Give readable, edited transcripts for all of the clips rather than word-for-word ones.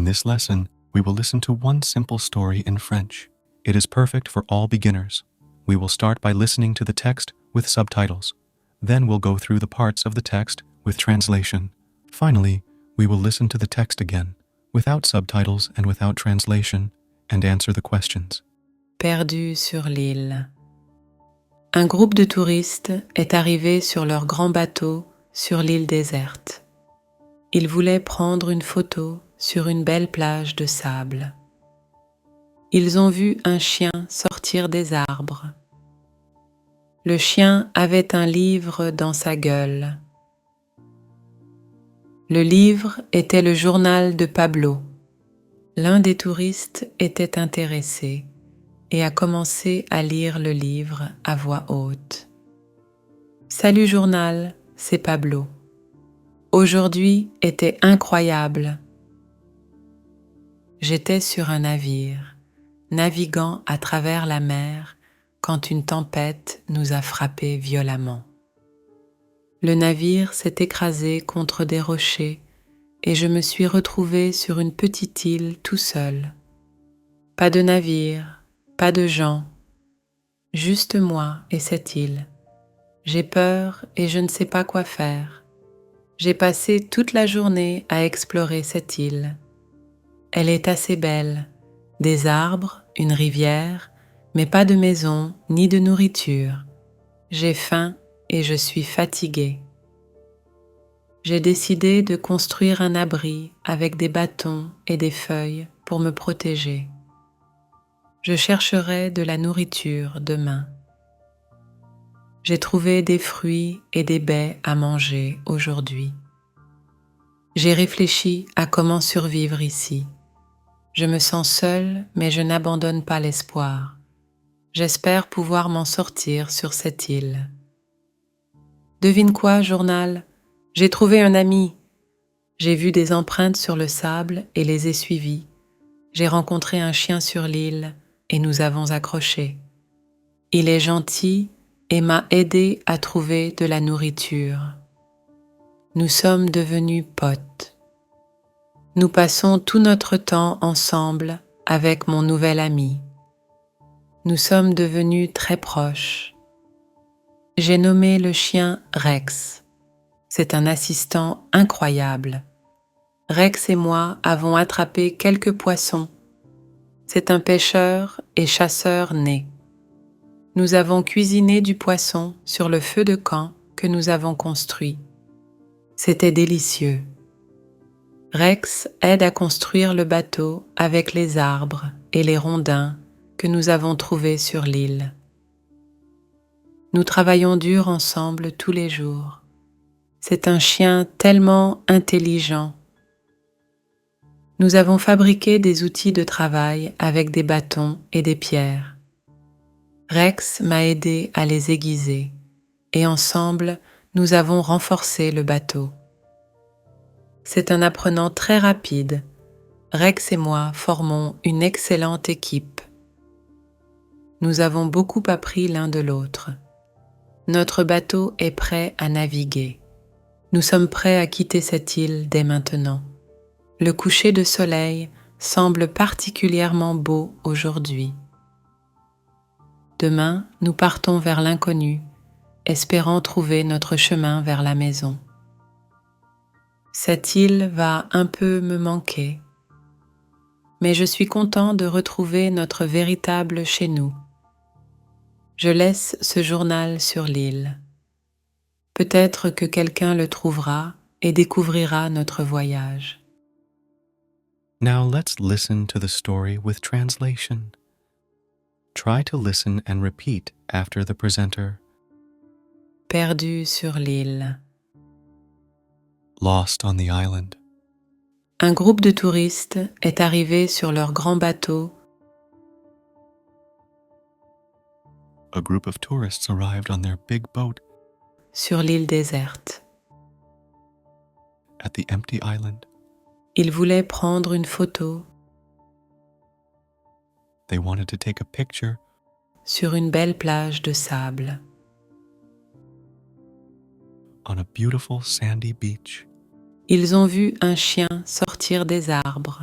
In this lesson, we will listen to one simple story in French. It is perfect for all beginners. We will start by listening to the text with subtitles. Then we'll go through the parts of the text with translation. Finally, we will listen to the text again, without subtitles and without translation, and answer the questions. Perdu sur l'île. Un groupe de touristes est arrivé sur leur grand bateau sur l'île déserte. Ils voulaient prendre une photo sur une belle plage de sable. Ils ont vu un chien sortir des arbres. Le chien avait un livre dans sa gueule. Le livre était le journal de Pablo. L'un des touristes était intéressé et a commencé à lire le livre à voix haute. « Salut journal, c'est Pablo. Aujourd'hui était incroyable. J'étais sur un navire, naviguant à travers la mer quand une tempête nous a frappés violemment. Le navire s'est écrasé contre des rochers et je me suis retrouvé sur une petite île tout seul. Pas de navire, pas de gens, juste moi et cette île. J'ai peur et je ne sais pas quoi faire. J'ai passé toute la journée à explorer cette île. Elle est assez belle, des arbres, une rivière, mais pas de maison ni de nourriture. J'ai faim et je suis fatiguée. J'ai décidé de construire un abri avec des bâtons et des feuilles pour me protéger. Je chercherai de la nourriture demain. J'ai trouvé des fruits et des baies à manger aujourd'hui. J'ai réfléchi à comment survivre ici. Je me sens seule, mais je n'abandonne pas l'espoir. J'espère pouvoir m'en sortir sur cette île. Devine quoi, journal? J'ai trouvé un ami. J'ai vu des empreintes sur le sable et les ai suivies. J'ai rencontré un chien sur l'île et nous avons accroché. Il est gentil et m'a aidé à trouver de la nourriture. Nous sommes devenus potes. Nous passons tout notre temps ensemble avec mon nouvel ami. Nous sommes devenus très proches. J'ai nommé le chien Rex. C'est un assistant incroyable. Rex et moi avons attrapé quelques poissons. C'est un pêcheur et chasseur né. Nous avons cuisiné du poisson sur le feu de camp que nous avons construit. C'était délicieux. Rex aide à construire le bateau avec les arbres et les rondins que nous avons trouvés sur l'île. Nous travaillons dur ensemble tous les jours. C'est un chien tellement intelligent. Nous avons fabriqué des outils de travail avec des bâtons et des pierres. Rex m'a aidé à les aiguiser et ensemble, nous avons renforcé le bateau. C'est un apprenant très rapide. Rex et moi formons une excellente équipe. Nous avons beaucoup appris l'un de l'autre. Notre bateau est prêt à naviguer. Nous sommes prêts à quitter cette île dès maintenant. Le coucher de soleil semble particulièrement beau aujourd'hui. Demain, nous partons vers l'inconnu, espérant trouver notre chemin vers la maison. Cette île va un peu me manquer, mais je suis content de retrouver notre véritable chez nous. Je laisse ce journal sur l'île. Peut-être que quelqu'un le trouvera et découvrira notre voyage. Now let's listen to the story with translation. Try to listen and repeat after the presenter. Perdu sur l'île. Lost on the island. Un groupe de touristes est arrivé sur leur grand bateau. A group of tourists arrived on their big boat Sur l'île déserte. at the empty island. Ils voulaient prendre une photo They wanted to take a picture sur une belle plage de sable. on a beautiful sandy beach. Ils ont vu un chien sortir des arbres.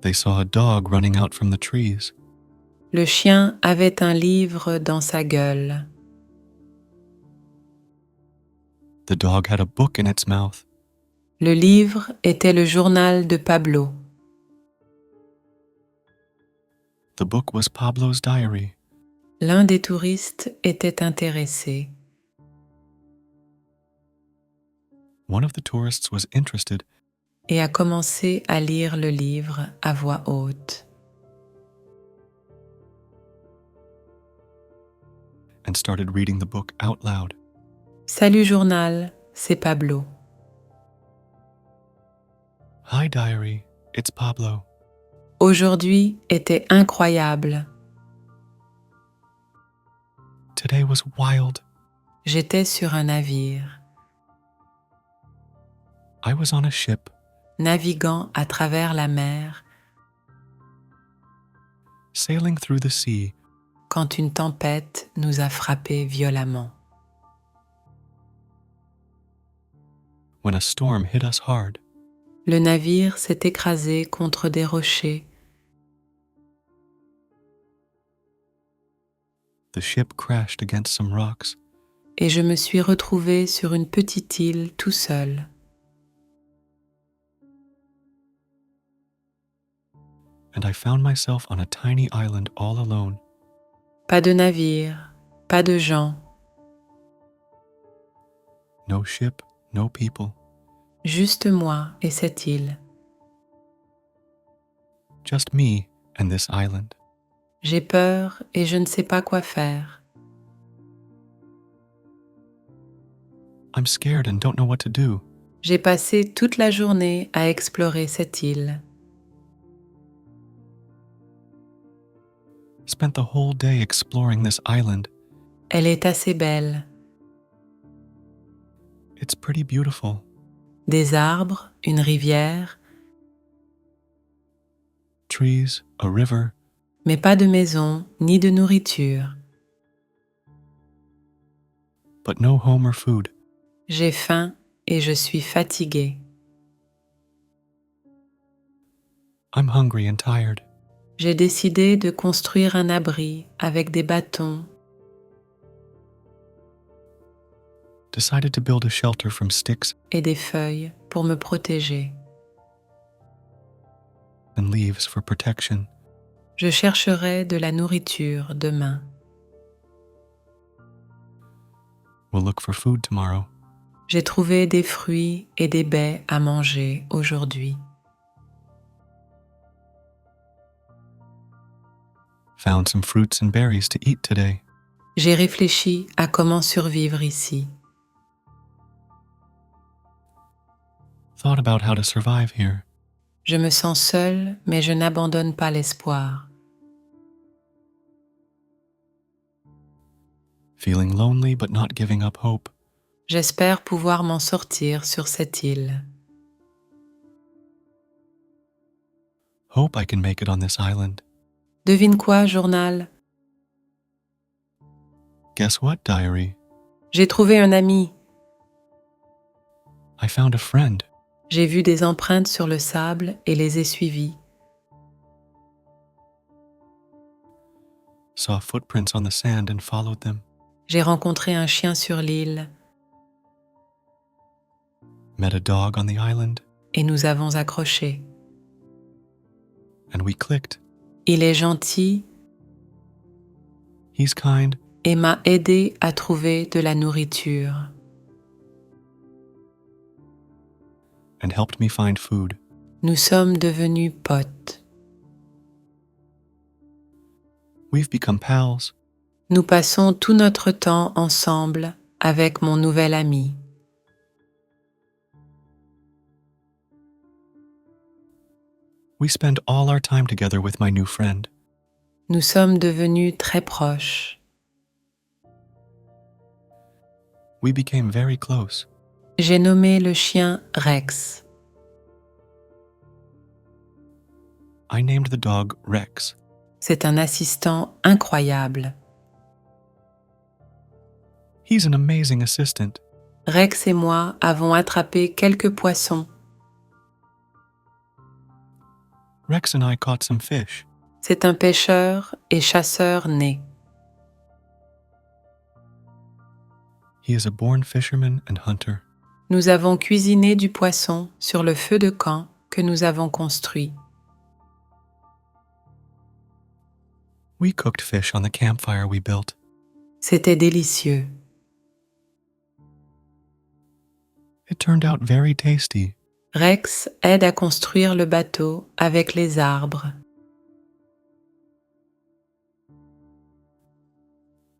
They saw a dog running out from the trees. Le chien avait un livre dans sa gueule. The dog had a book in its mouth. Le livre était le journal de Pablo. The book was Pablo's diary. L'un des touristes était intéressé. One of the tourists was interested Et a commencé à lire le livre à voix haute. and started reading the book out loud. Salut journal, c'est Pablo. Hi diary, it's Pablo. Aujourd'hui était incroyable. Today was wild. J'étais sur un navire, I was on a ship, naviguant à travers la mer, sailing through the sea quand une tempête nous a frappés violemment. when a storm hit us hard. Le navire s'est écrasé contre des rochers. The ship crashed against some rocks, Et je me suis retrouvé sur une petite île tout seul. and I found myself on a tiny island all alone. Pas de navire, pas de gens, No ship, no people, juste moi et cette île. just me and this island. J'ai peur et je ne sais pas quoi faire. I'm scared and don't know what to do. J'ai passé toute la journée à explorer cette île. Spent the whole day exploring this island. Elle est assez belle. It's pretty beautiful. Des arbres, une rivière, Trees, a river, mais pas de maison ni de nourriture. but no home or food. J'ai faim et je suis fatiguée. I'm hungry and tired. J'ai décidé de construire un abri avec des bâtons, Decided to build a shelter from sticks et des feuilles pour me protéger. and leaves for protection. Je chercherai de la nourriture demain. We'll look for food tomorrow. J'ai trouvé des fruits et des baies à manger aujourd'hui. Found some fruits and berries to eat today. J'ai réfléchi à comment survivre ici. Thought about how to survive here. Je me sens seule, mais je n'abandonne pas l'espoir. Feeling lonely but not giving up hope. J'espère pouvoir m'en sortir sur cette île. Hope I can make it on this island. Devine quoi, journal? Guess what, diary? J'ai trouvé un ami. I found a friend. J'ai vu des empreintes sur le sable et les ai suivies. Saw footprints on the sand and followed them. J'ai rencontré un chien sur l'île Met a dog on the island, et nous avons accroché. and we clicked. Il est gentil He's kind et m'a aidé à trouver de la nourriture. and helped me find food. Nous sommes devenus potes. We've become pals. Nous passons tout notre temps ensemble avec mon nouvel ami. We spend all our time together with my new friend. Nous sommes devenus très proches. We became very close. J'ai nommé le chien Rex. I named the dog Rex. C'est un assistant incroyable. He's an amazing assistant. Rex et moi avons attrapé quelques poissons. Rex and I caught some fish. C'est un pêcheur et chasseur né. He is a born fisherman and hunter. Nous avons cuisiné du poisson sur le feu de camp que nous avons construit. We cooked fish on the campfire we built. C'était délicieux. It turned out very tasty. Rex aide à construire le bateau avec les arbres.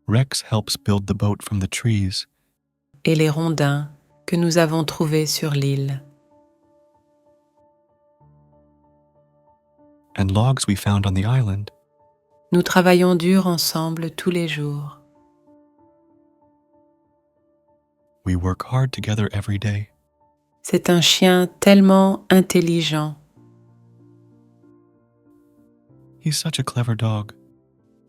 Rex helps build the boat from the trees. Et les rondins que nous avons trouvés sur l'île. And logs we found on the island. Nous travaillons dur ensemble tous les jours. We work hard together every day. C'est un chien tellement intelligent. He's such a clever dog.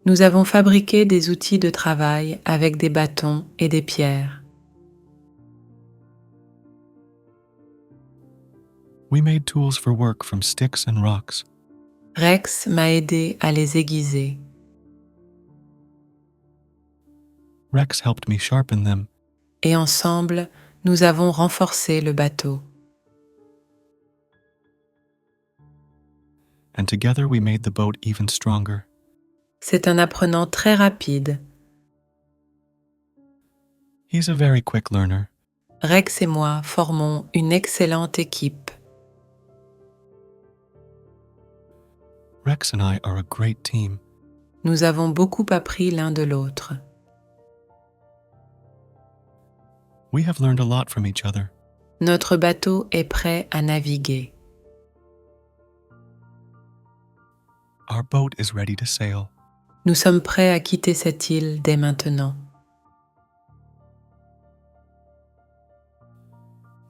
Nous avons fabriqué des outils de travail avec des bâtons et des pierres. We made tools for work from sticks and rocks. Rex m'a aidé à les aiguiser. Rex helped me sharpen them. Et ensemble, nous avons renforcé le bateau. And together we made the boat even stronger. C'est un apprenant très rapide. He's a very quick learner. Rex et moi formons une excellente équipe. Rex and I are a great team. Nous avons beaucoup appris l'un de l'autre. We have learned a lot from each other. Notre bateau est prêt à naviguer. Our boat is ready to sail. Nous sommes prêts à quitter cette île dès maintenant.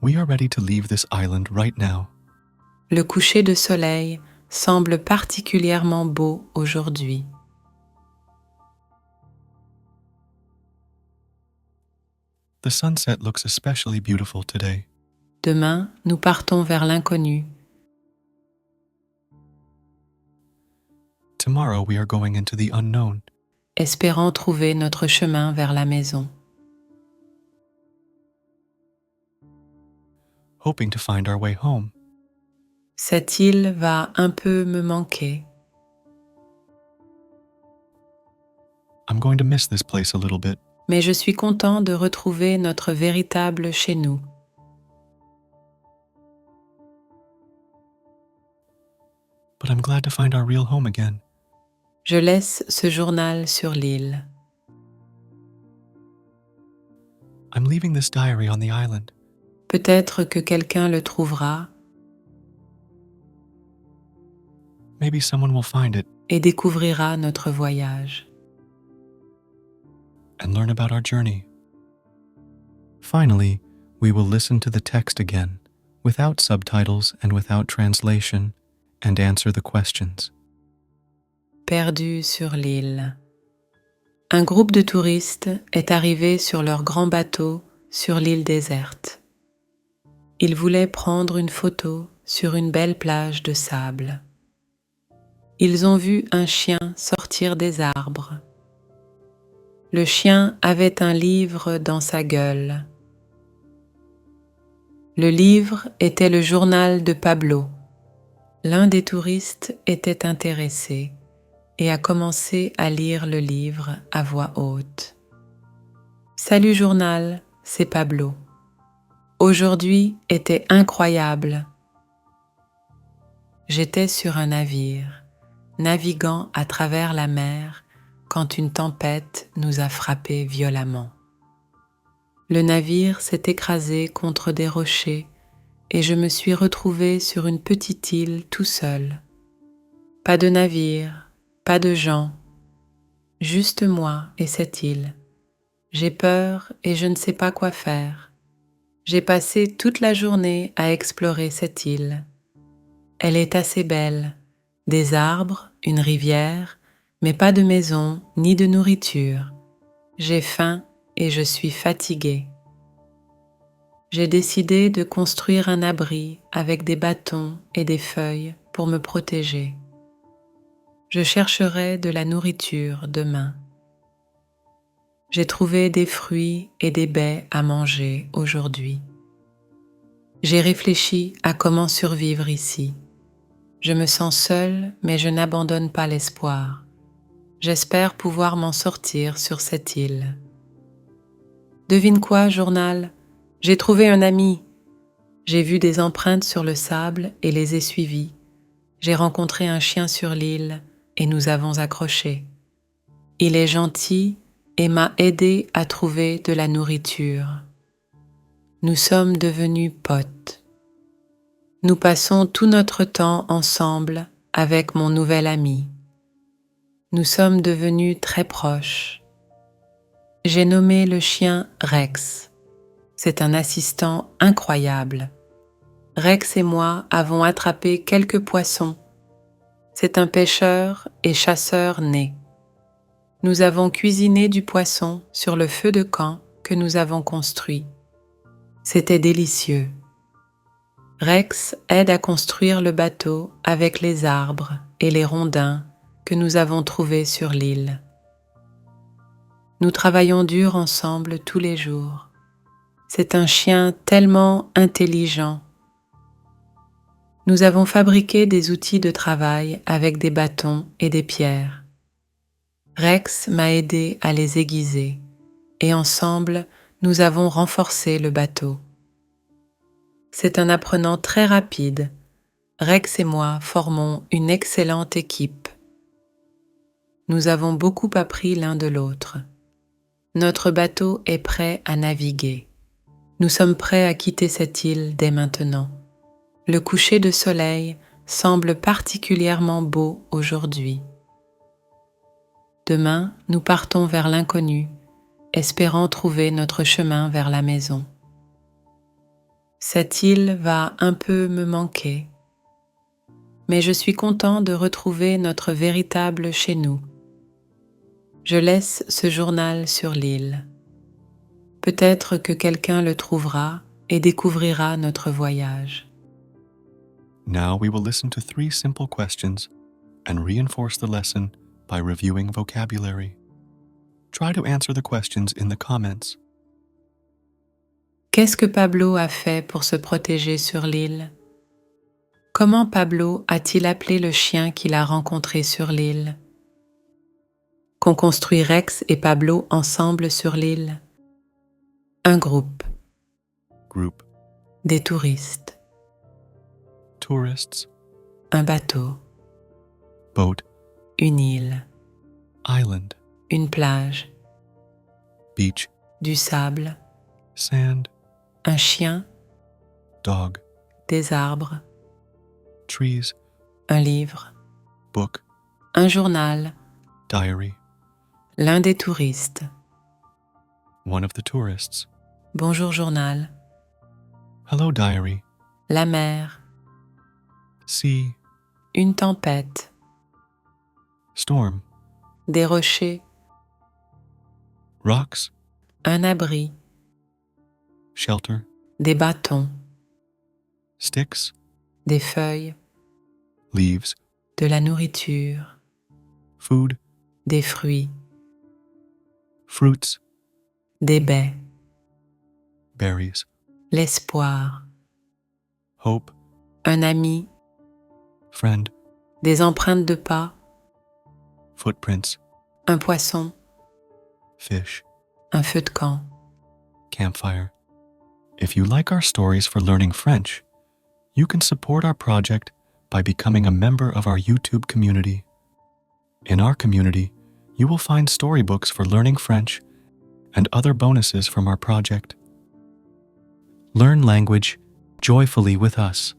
We are ready to leave this island right now. Le coucher de soleil semble particulièrement beau aujourd'hui. The sunset looks especially beautiful today. Demain, nous partons vers l'inconnu. Tomorrow we are going into the unknown, Espérant trouver notre chemin vers la maison. hoping to find our way home. Cette île va un peu me manquer. I'm going to miss this place a little bit, Mais je suis content de retrouver notre véritable chez nous. but I'm glad to find our real home again. Je laisse ce journal sur l'île. I'm leaving this diary on the island. Peut-être que quelqu'un le trouvera Maybe someone will find it et découvrira notre voyage. and learn about our journey. Finally, we will listen to the text again, without subtitles and without translation, and answer the questions. Perdu sur l'île. Un groupe de touristes est arrivé sur leur grand bateau sur l'île déserte. Ils voulaient prendre une photo sur une belle plage de sable. Ils ont vu un chien sortir des arbres. Le chien avait un livre dans sa gueule. Le livre était le journal de Pablo. L'un des touristes était intéressé et a commencé à lire le livre à voix haute. « Salut journal, c'est Pablo. Aujourd'hui était incroyable. J'étais sur un navire, naviguant à travers la mer quand une tempête nous a frappés violemment. Le navire s'est écrasé contre des rochers et je me suis retrouvé sur une petite île tout seul. Pas de navire, pas de gens, juste moi et cette île. J'ai peur et je ne sais pas quoi faire. J'ai passé toute la journée à explorer cette île. Elle est assez belle, des arbres, une rivière, mais pas de maison ni de nourriture. J'ai faim et je suis fatiguée. J'ai décidé de construire un abri avec des bâtons et des feuilles pour me protéger. Je chercherai de la nourriture demain. J'ai trouvé des fruits et des baies à manger aujourd'hui. J'ai réfléchi à comment survivre ici. Je me sens seule, mais je n'abandonne pas l'espoir. J'espère pouvoir m'en sortir sur cette île. Devine quoi, journal? J'ai trouvé un ami. J'ai vu des empreintes sur le sable et les ai suivies. J'ai rencontré un chien sur l'île et nous avons accroché. Il est gentil et m'a aidé à trouver de la nourriture. Nous sommes devenus potes. Nous passons tout notre temps ensemble avec mon nouvel ami. Nous sommes devenus très proches. J'ai nommé le chien Rex. C'est un assistant incroyable. Rex et moi avons attrapé quelques poissons. C'est un pêcheur et chasseur né. Nous avons cuisiné du poisson sur le feu de camp que nous avons construit. C'était délicieux. Rex aide à construire le bateau avec les arbres et les rondins que nous avons trouvés sur l'île. Nous travaillons dur ensemble tous les jours. C'est un chien tellement intelligent. Nous avons fabriqué des outils de travail avec des bâtons et des pierres. Rex m'a aidé à les aiguiser et ensemble, nous avons renforcé le bateau. C'est un apprenant très rapide. Rex et moi formons une excellente équipe. Nous avons beaucoup appris l'un de l'autre. Notre bateau est prêt à naviguer. Nous sommes prêts à quitter cette île dès maintenant. Le coucher de soleil semble particulièrement beau aujourd'hui. Demain, nous partons vers l'inconnu, espérant trouver notre chemin vers la maison. Cette île va un peu me manquer, mais je suis content de retrouver notre véritable chez nous. Je laisse ce journal sur l'île. Peut-être que quelqu'un le trouvera et découvrira notre voyage. Now we will listen to 3 simple questions and reinforce the lesson by reviewing vocabulary. Try to answer the questions in the comments. Qu'est-ce que Pablo a fait pour se protéger sur l'île? Comment Pablo a-t-il appelé le chien qu'il a rencontré sur l'île? Qu'ont construit Rex et Pablo ensemble sur l'île? Un groupe. Group. Des touristes. Tourists. Un bateau. Boat. Une île. Island. Une plage. Beach. Du sable. Sand. Un chien. Dog. Des arbres. Trees. Un livre. Book. Un journal. Diary. L'un des touristes. One of the tourists. Bonjour journal. Hello, diary. La mer. Sea. Une tempête. Storm. Des rochers. Rocks. Un abri. Shelter. Des bâtons. Sticks. Des feuilles. Leaves. De la nourriture. Food. Des fruits. Fruits. Des baies. Berries. L'espoir. Hope. Un ami. Friend. Des empreintes de pas. Footprints. Un poisson. Fish. Un feu de camp. Campfire. If you like our stories for learning French, you can support our project by becoming a member of our YouTube community. In our community, you will find storybooks for learning French and other bonuses from our project. Learn language joyfully with us.